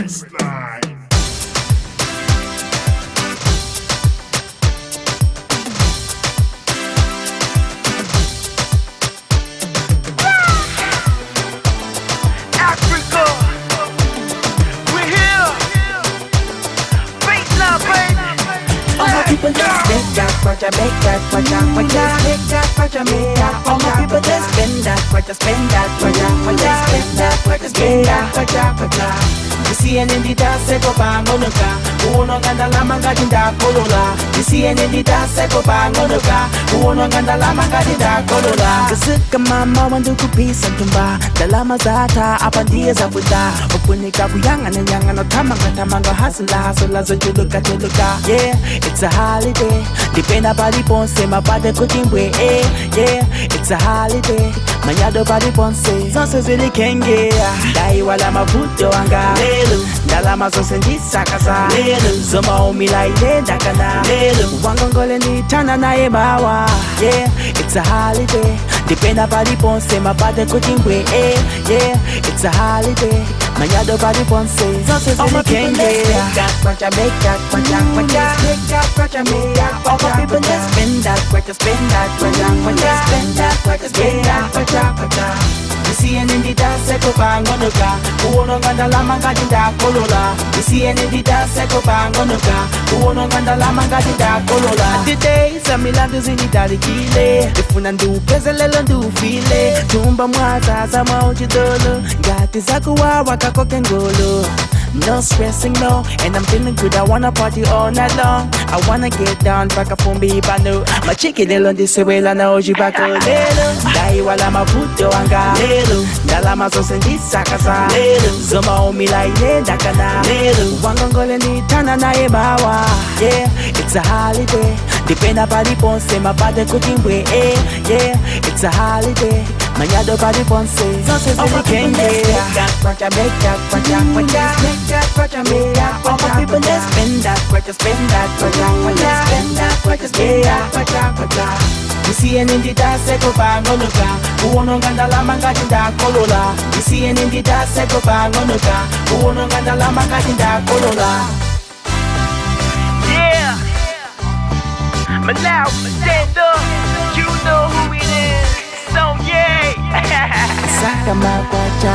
Mixdown. Africa, we're here. Baseline, baby. All my people just make that Kwacha, make that Kwacha, Kwacha, make that Kwacha, make that Kwacha. All my people just spend that Kwacha, spend that Kwacha, Kwacha, spend that Kwacha, spend that Kwacha, Kwacha. Isiene nditase kopangonoka, uno ngandalama ngati ndakolola. Isiene nditase kopangonoka, uno ngandalama ngati ndakolola. Kasuka mama wandukupisa ntumba, dalama zata apa ndiye zavuta. Ufunika kuyangana yangana tamanga hasula zochuluka chuluka. Yeah, it's a holiday. Dipenda pali ponse mapate kuchimbwe. Yeah, it's a holiday. Manyado pali ponse zonse zilikenge. Dai wala mavuto anga. Ndalama zonse ndisakaza. Zoma umila ile dakana. Wangongole nditana naye mawa. Yeah, it's a holiday. Dipenda pali ponse mapate kuchimbwe. Yeah, it's a holiday. Manyado pali ponse zonse zilikenge. Kwacha, make that Kwacha, Kwacha, make that Kwacha, make that Kwacha. All my people just spend that Kwacha, spend that Kwacha, Kwacha, spend that Kwacha, spend that Kwacha, Kwacha. Isiene nditase kopangonoka, uno ngandalama ngati ndakolola. Isiene nditase kopangonoka, uno ngandalama ngati ndakolola. Today samilandu zinitalikile, ifuna ndupeze lelo ndufile. Tumba mwazaza mwa uchidolo, ngati zakuwawa kakoke ngolo. No stressing, no, and I'm feeling good. I wanna party all night long. I wanna get down, back up on me, bano. My chicken on this way, I know you back a little. Dai wala mavuto anga, little. Dalama so sendi sakaza, little. Zoma on me like dakana, little. Wangongole ni tana na ebawa. Yeah, it's a holiday. Dipenda pali ponse, mapate kuchimbwe. Yeah, it's a holiday. Manyado pali ponse, zonse zilikenge. Kwacha, make that Kwacha, Kwacha, make that Kwacha, make that Kwacha. All my people just spend that Kwacha, spend that Kwacha, Kwacha, spend that Kwacha, spend that Kwacha, Kwacha. Isiene nditase kopangonoka, uno ngandalama ngati ndakolola. Isiene nditase kopangonoka, uno ngandalama ngati ndakolola. Yeah, Malawi, stand up. You know who it is. Sonye. Saka makwacha,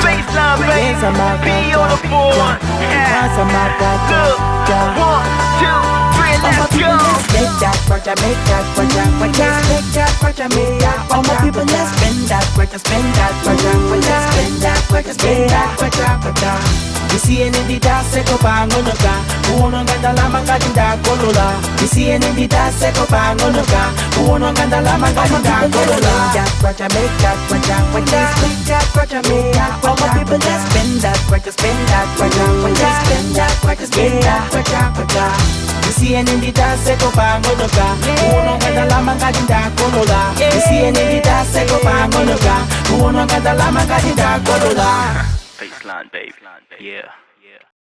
Baseline, Reza baby. Be on the makwacha, board. Kwasa makwacha. Look, 1, 2, 3, All my let's people go. just make that Kwacha, make that Kwacha, Kwacha, make that Kwacha, make that Kwacha. All my people just spend that Kwacha, spend that Kwacha, Kwacha, spend that Kwacha, spend that Kwacha, Kwacha. Isiene nditase kopangonoka, uno ngandalama ngati ndakolola. Isiene nditase kopangonoka, uno ngandalama ngati ndakolola. Kwacha, make that Kwacha, Kwacha, make that Kwacha, make that Kwacha. All my people just spend that Kwacha, spend that Kwacha, Kwacha, spend that Kwacha, spend that Kwacha, Kwacha. Isiene nditase kopangonoka, uno ngandalama ngati ndakolola. Isiene nditase kopangonoka, uno ngandalama ngati ndakolola. Baseline, babe. Yeah.